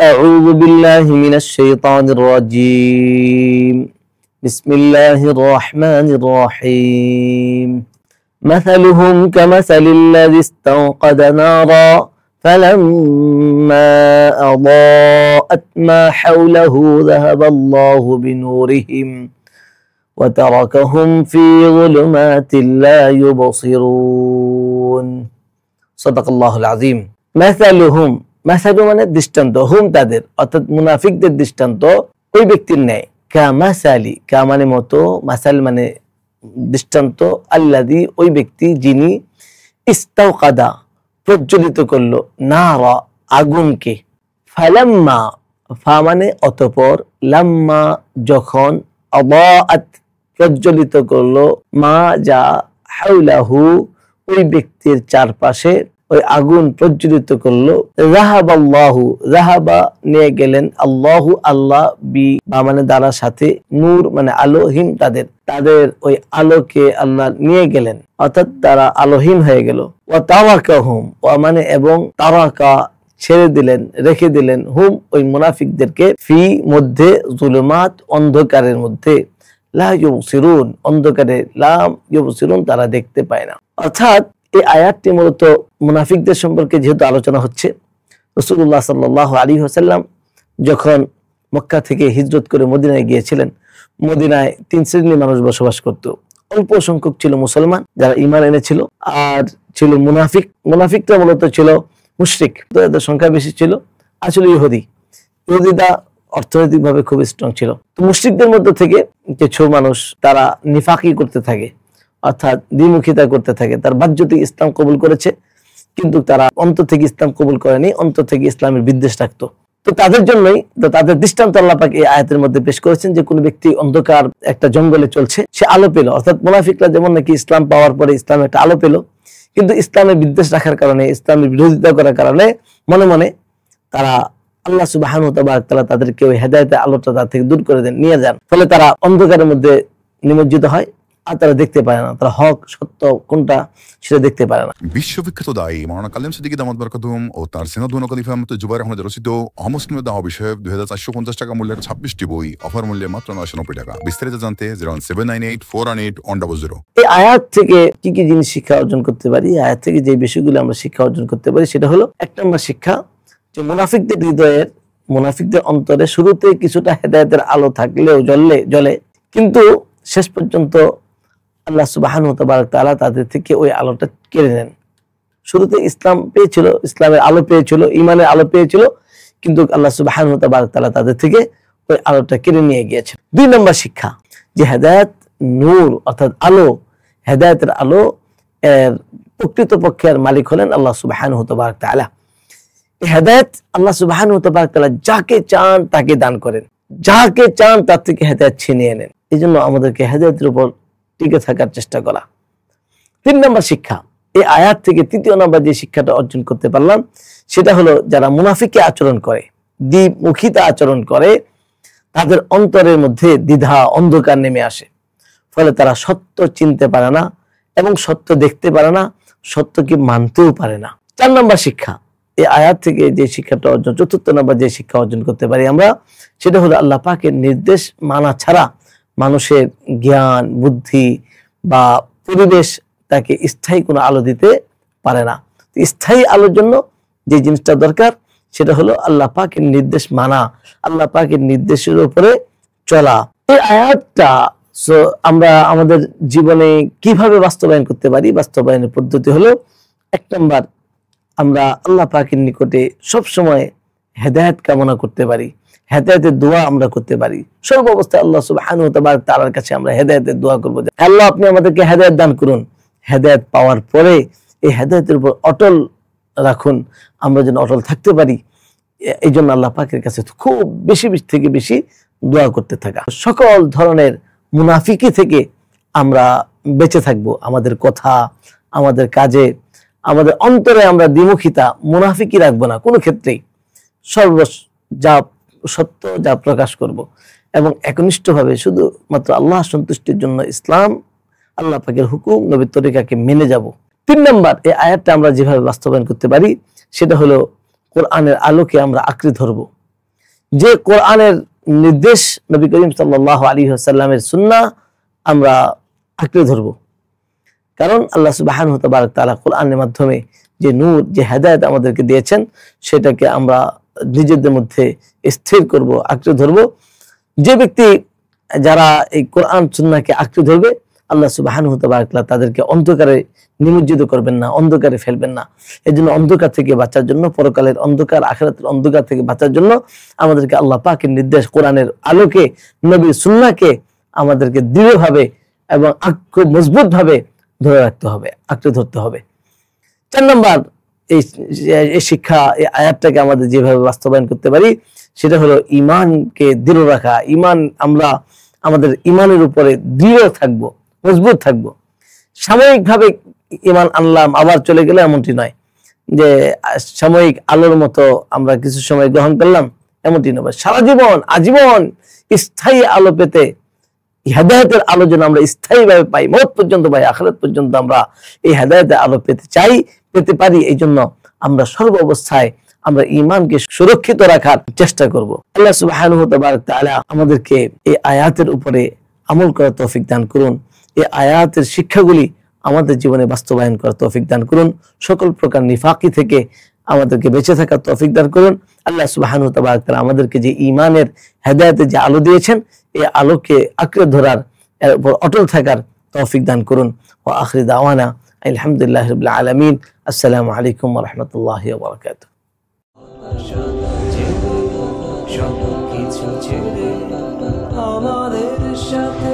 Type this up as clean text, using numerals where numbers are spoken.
أعوذ بالله من الشيطان الرجيم بسم الله الرحمن الرحيم مثلهم كمثل الذي استوقد نارا فلما أضاءت ما حوله ذهب الله بنورهم وتركهم في ظلمات لا يبصرون صدق الله العظيم مثلهم মাসালু মানে দৃষ্টান্ত, হুম তাদের অর্থাৎ মুনাফিকদের দৃষ্টান্ত ওই ব্যক্তির ন্যায়। কামাসালি, কা মানে মতো, মাসাল মানে দৃষ্টান্ত, আল্লাযী ওই ব্যক্তি যিনি ইস্তাওকাদা প্রজ্বলিত করলো, নারা আগুনকে, ফালাম্মা ফা মানে অতঃপর, লাম্মা যখন, আদাআত প্রজ্বলিত করলো, মা যা, হাওলাহু ওই ব্যক্তির চারপাশে ওই আগুন প্রজ্বলিত করলো, রাহাবাল্লাহু রাহাবা নিয়ে গেলেন, আল্লাহু আল্লাহ, বি বা মানে দ্বারা সাথে, নূর মানে আলোহীন তাদের ওই আলোকে আল্লাহ নিয়ে গেলেন, অর্থাৎ তারা আলোহীন হয়ে গেল। ওয়া তারাকাহুম, ওয়া মানে এবং, তারাকা ছেড়ে দিলেন, রেখে দিলেন, হুম ওই মুনাফিকদেরকে, ফি মধ্যে, যুলুমাত অন্ধকারের মধ্যে, লা ইউবসিরুন অন্ধকারে, লা ইউবসিরুন তারা দেখতে পায় না। অর্থাৎ এই আয়াতটি মূলত মুনাফিকদের সম্পর্কে যেহেতু আলোচনা হচ্ছে, রাসূলুল্লাহ সাল্লাল্লাহু আলাইহি ওয়াসাল্লাম যখন মক্কা থেকে হিজরত করে মদিনায় গিয়েছিলেন, মদিনায় তিন শ্রেণীর মানুষ বসবাস করত। অল্প সংখ্যক ছিল মুসলমান যারা ঈমান এনেছিল, আর ছিল মুনাফিক। মুনাফিকরা মূলত ছিল মুশরিক, তাদের সংখ্যা বেশি ছিল। আসলে ইহুদিরা অর্থনৈতিকভাবে খুব স্ট্রং ছিল। তো মুশরিকদের মধ্যে থেকে কিছু মানুষ তারা নিফাকি করতে থাকে, অর্থাৎ দ্বিমুখিতা করতে থাকে। তার বাহ্যিক ইসলাম কবুল করেছে, কিন্তু তারা অন্তর থেকে ইসলাম কবুল করেনি, অন্তর থেকে ইসলামের বিদ্বেষ রাখতো। তো তাদের জন্যই তাদের দৃষ্টান্ত আল্লাহ পাক এই আয়াতের মধ্যে পেশ করেছেন, যে কোনো ব্যক্তি অন্ধকার একটা জঙ্গলে চলছে, সে আলো পেল, অর্থাৎ মুনাফিকরা যেমন নাকি ইসলাম পাওয়ার পরে ইসলাম একটা আলো পেল, কিন্তু ইসলামের বিদ্বেষ রাখার কারণে, ইসলামের বিরোধিতা করার কারণে মনে মনে তারা আল্লাহ সুবহানাহু ওয়া তাআলা তাদেরকে ওই হেদায়েতের আলোটা তাদের থেকে দূর করে দেন, নিয়ে যান। ফলে তারা অন্ধকারের মধ্যে নিমজ্জিত হয়, আর তারা দেখতে পারে না, তারা হক সত্য কোনটা সেটা দেখতে পারে না। বিশ্ববিখ্যাত দায়ী মাওলানা কালেম সিদ্দিকী দামাত বরকাতুহুম ও তার সেনাদুন খলিফা মুফতি জুবাইর আহমদ রচিত অমুসলিম দাওয়া বিষয়ক 2450 টাকা মূল্যের 26টি বই অফার মূল্যে মাত্র 990 টাকা। বিস্তারিত জানতে 01798418100। এই আয়াত থেকে কি কি জিনিস শিক্ষা অর্জন করতে পারি? আয়াত থেকে যে বিষয়গুলো আমরা শিক্ষা অর্জন করতে পারি সেটা হলো, এক নম্বর শিক্ষা, যে মুনাফিকদের হৃদয়ের, মুনাফিকদের অন্তরে শুরুতে কিছুটা হেদায়েতের আলো থাকলেও জ্বলে, কিন্তু শেষ পর্যন্ত আল্লাহ সুবহানাহু ওয়া তাআলা তাদের থেকে ওই আলোটা কেড়ে নেন। শুরুতে ইসলাম পেয়েছিল, ইসলামের আলো পেয়েছিল, ঈমানের আলো পেয়েছিল, কিন্তু আল্লাহ সুবহানাহু ওয়া তাআলা তাদের থেকে ওই আলোটা কেড়ে নিয়ে গিয়েছেন। দুই নম্বর শিক্ষা, যে হেদায়েত নূর অর্থাৎ আলো, হেদায়েতের আলো এর প্রকৃতপক্ষের মালিক হলেন আল্লাহ সুবহানাহু ওয়া তাআলা। এই হেদায়েত আল্লাহ সুবহানাহু ওয়া তাআলা যাকে চান তাকে দান করেন, যাকে চান তার থেকে হেদায়েত ছিনিয়ে নেন। এই জন্য আমাদেরকে হেদায়েতের উপর টিকে থাকার চেষ্টা করা। তিন নম্বর শিক্ষা, এই আয়াত থেকে তৃতীয় নম্বর যে শিক্ষাটা অর্জন করতে পারলাম সেটা হলো, যারা মুনাফিকি আচরণ করে, দ্বিমুখিতা আচরণ করে, তাদের অন্তরের মধ্যে দ্বিধা, অন্ধকার নেমে আসে। ফলে তারা সত্য চিনতে পারে না এবং সত্য দেখতে পারে না, সত্যকে মানতেও পারে না। চার নম্বর শিক্ষা, এই আয়াত থেকে যে শিক্ষাটা অর্জন, চতুর্থ নম্বর যে শিক্ষা অর্জন করতে পারি আমরা, সেটা হলো আল্লাহ পাকের নির্দেশ মানা ছাড়া মানুষের জ্ঞান, বুদ্ধি বা পরিবেশ তাকে স্থায়ী কোনো আলো দিতে পারে না। স্থায়ী আলোর জন্য যে জিনিসটা দরকার সেটা হলো আল্লাহ পাকের নির্দেশ মানা, আল্লাহ পাকের নির্দেশের উপরে চলা। এই আয়াতটা আমরা আমাদের জীবনে কিভাবে বাস্তবায়ন করতে পারি? বাস্তবায়নের পদ্ধতি হলো, এক নম্বর, আমরা আল্লাহ পাকের নিকটে সব সময় হেদায়েত কামনা করতে পারি, হেদায়েতের দোয়া আমরা করতে পারি। সর্ব অবস্থায় আল্লাহ সুবহানাহু ওয়া তাআলার কাছে আমরা হেদায়েতের দোয়া করব, যে আল্লাহ আপনি আমাদেরকে হেদায়েত দান করুন। হেদায়েত পাওয়ার পরে এই হেদায়েতের উপর অটল রাখুন, আমরা যেন অটল থাকতে পারি। এই জন্য আল্লাহ পাকের কাছে খুব বেশি থেকে বেশি দোয়া করতে থাকা। সকল ধরনের মুনাফিকি থেকে আমরা বেঁচে থাকবো। আমাদের কথা, আমাদের কাজে, আমাদের অন্তরে আমরা দ্বিমুখিতা, মুনাফিকি রাখবো না কোনো ক্ষেত্রেই। যা সত্য যা প্রকাশ করব এবং একনিষ্ঠভাবে শুধুমাত্র আল্লাহ সন্তুষ্টির জন্য ইসলাম, আল্লাহ পাকের হুকুম, নবীর তরিকাকে মেনে যাব। তিন নম্বর, এই আয়াতটা আমরা যেভাবে বাস্তবায়ন করতে পারি সেটা হলো, কোরআনের আলোকে আমরা আঁকড়ে ধরবো, যে কোরআনের নির্দেশ, নবী করিম সাল্লাল্লাহু আলাইহি ওয়াসাল্লামের সুন্নাহ আমরা আঁকড়ে ধরব। কারণ আল্লাহ সুবহানাহু ওয়া তাআলা কোরআনের মাধ্যমে যে নূর, যে হেদায়েত আমাদেরকে দিয়েছেন, সেটাকে আমরা নিজেদের মধ্যে স্থির করব, আঁকড়ে ধরব। যে ব্যক্তি যারা এই কোরআন সুন্নাহকে আঁকড়ে ধরবে, আল্লাহ সুবহানাহু ওয়া তাআলা তাদেরকে অন্ধকারে নিমজ্জিত করবেন না, অন্ধকারে ফেলবেন না। এই জন্য অন্ধকার থেকে বাঁচার জন্য, পরকালের অন্ধকার, আখিরাতের অন্ধকার থেকে বাঁচার জন্য আমাদেরকে আল্লাহ পাকের নির্দেশ, কোরআনের আলোকে, নবীর সুন্নাহকে আমাদেরকে দৃঢ়ভাবে এবং খুব মজবুত ভাবে ধরে রাখতে হবে, আঁকড়ে ধরতে হবে। 4 নম্বর এই শিক্ষা, এই আয়াতটাকে আমাদের যেভাবে বাস্তবায়ন করতে পারি, সেটা হলো ঈমানকে দৃঢ় রাখা। আমরা আমাদের ঈমানের উপরে দৃঢ় থাকবো, মজবুত থাকবো। সাময়িকভাবে ঈমান আনলাম আবার চলে গেলে, এমনটি নয় যে সাময়িক আলোর মতো আমরা কিছু সময় গ্রহণ করলাম, এমনটি নয়। সারা জীবন, আজীবন স্থায়ী আলো পেতে, হেদায়েতের আলো যেন আমরা স্থায়ীভাবে পাই, মওত পর্যন্ত পাই, আখিরাত পর্যন্ত আমরা এই হেদায়েতের আলো পেতে চাই, পেতে পারি। এই জন্য আমরা সর্ব অবস্থায় আমরা ঈমানকে সুরক্ষিত রাখার চেষ্টা করব। আল্লাহ সুবহানাহু ওয়া তাআলা আমাদেরকে এই আয়াতের উপরে আমল করার তৌফিক দান করুন। এই আয়াতের শিক্ষাগুলি আমাদের জীবনে বাস্তবায়ন করার তৌফিক দান করুন। সকল প্রকার নিফাকি থেকে আমাদেরকে বেঁচে থাকার তৌফিক দান করুন। আল্লাহ সুবহানাহু ওয়া তাআলা আমাদেরকে যে ঈমানের, হেদায়েতের যে আলো দিয়েছেন, এই আলোকে আঁকড়ে ধরার, এর উপর অটল থাকার তৌফিক দান করুন। ওয়া আখিরু দাওয়ানা আলহামদুলিল্লাহি রাব্বিল আলামিন। আসসালামু আলাইকুম ওয়া রাহমাতুল্লাহি ওয়া বারাকাতুহু। সব কিছু ছেড়ে আমাদের সাথে